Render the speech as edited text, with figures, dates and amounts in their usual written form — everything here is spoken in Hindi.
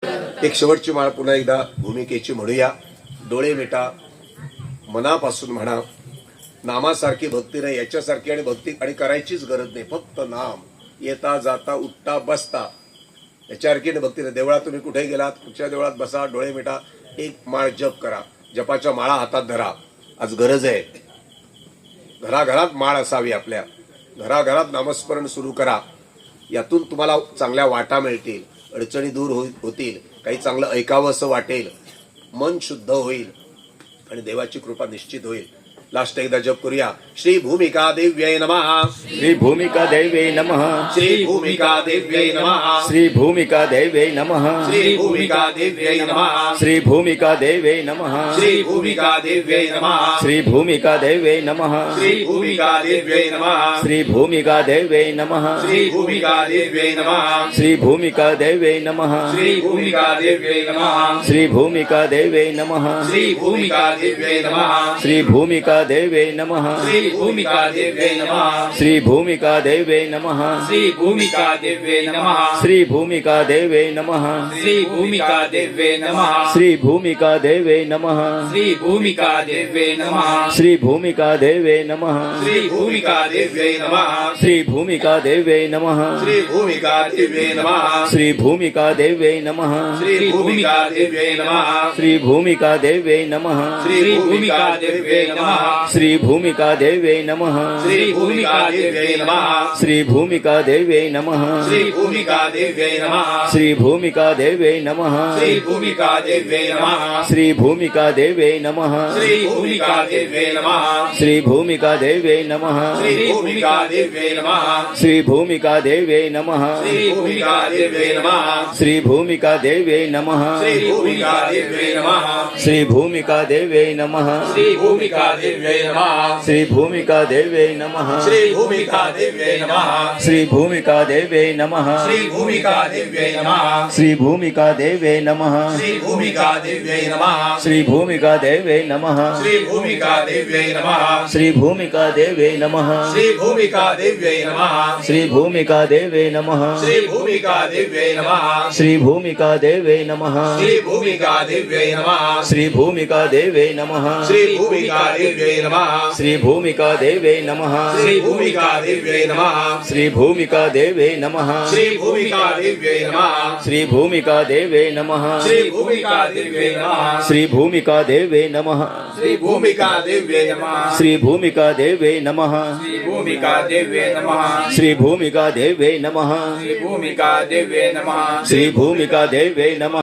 एक शेवटची माळ पुन्हा एकदा भूमिकेची म्हणूया. डोळे मिटा, मनापासून म्हणा. नामासारखी भक्ती नाही, याच्यासारखी आणि भक्ती आणि करायचीच गरज नाही. फक्त नाम, येता जाता उठता बसता, याच्यासारखी भक्ती नाही. देवळात तुम्ही कुठे गेलात, कुठच्या देवळात बसा, डोळे मिटा, एक माळ जप करा. जपाच्या माळा हातात धरा. आज गरज आहे, घराघरात माळ असावी. आपल्या घराघरात नामस्मरण सुरू करा. यातून तुम्हाला चांगल्या वाटा मिळतील, अडचणी दूर होतील, काही चांगलं ऐकावं असं वाटेल, मन शुद्ध होईल आणि देवाची कृपा निश्चित होईल. लास्ट एकदा जप करूया. श्री भूमिका देव्यै नमः. श्री भूमिका देवे नमः. श्री भूमिका देव्यै नमः. श्री भूमिका देवे नमः. श्री भूमिका देव्यै नमः. श्री भूमिका देवे नमः. श्री भूमिका देव्यै नमः. श्री भूमिका देवे नमः. श्री भूमिका देव्यै नमः. श्री भूमिका देवे नमः. श्री भूमिका देव्यै नमः. श्री भूमिका देवे नमः. श्री भूमिका देव्यै नमः. श्री भूमिका देवे नमः. श्री भूमिका देव्यै नमः. श्री भूमिका देवे नमः. श्री भूमिका देव्यै नमः. श्री भूमिका देवे नमः. श्री भूमिका देव्यै नमः. श्री भूमिका देवे नमः. श्री भूमिका देव्यै नमः. श्री भूमिका देवे नमः. श्री भूमिका देव्यै नमः. श्री भूमिका देवे नमः. श्री भूमिका देव्यै नमः. श्री भूमिका देवे नमः. श्री भूमिका देव्यै नमः. श्री भूमिका देवे नमः. श्री भूमिका देव्यै नमः. श्री भूमिका देवे नमः. श्री भूमिका देव्यै नमः. श्री भूमिका देवे नमः. श्री भूमिका देव्यै नमः. श्री भूमिका देवे नमः. श्री भूमिका देव्यै नमः. श्री भूमिका देवे नमः. श्री भूमिका देव्यै नमः. श्री भूमिका देवे नमः. श्री भूमिका देव्यै नमः. श्री भूमिका देवे नमः. श्री भूमिका देव्यै नमः. श्री भूमिका देवे नमः. श्री भूमिका देव्यै नमः. श्री भूमिका देवे नमः. श्री भूमिका देव्यै नमः. श्री भूमिका देवे नमः. श्री भूमिका देव्यै नमः. श्री भूमिका देवे नमः. श्री भूमिका देव्यै नमः. श्री भूमिका देवे नमः. श्री भूमिका देव्यै नमः. श्री भूमिका देवे नमः. श्री भूमिका देव्यै नमः. श्री भूमिका देवे नमः. श्री भूमिका देव्यै नमः. श्री भूमिका देवे नमः. श्री भूमिका देव्यै नमः. श्री भूमिका देवे नमः. श्री भूमिका देव्यै नमः. श्री भूमिका देवे नमः. श्री भूमिका देव्यै नमः. श्री भूमिका देवे नमः. श्री भूमिका देव्यै नमः. श्री भूमिका देवे नमः. श्री भूमिका देव्यै नमः. श्री भूमिका देवे नमः. श्री भूमिका देव्यै नमः. श्री भूमिका देवे नमः. श्री भूमिका देव्यै नमः. श्री भूमिका देवे नमः. श्री भूमिका देव्यै नमः. श्री भूमिका देवे नमः. श्री भूमिका देव्यै नमः. श्री भूमिका देवे नमः. श्री भूमिका देव्यै नमः. श्री भूमिका देवे नमः.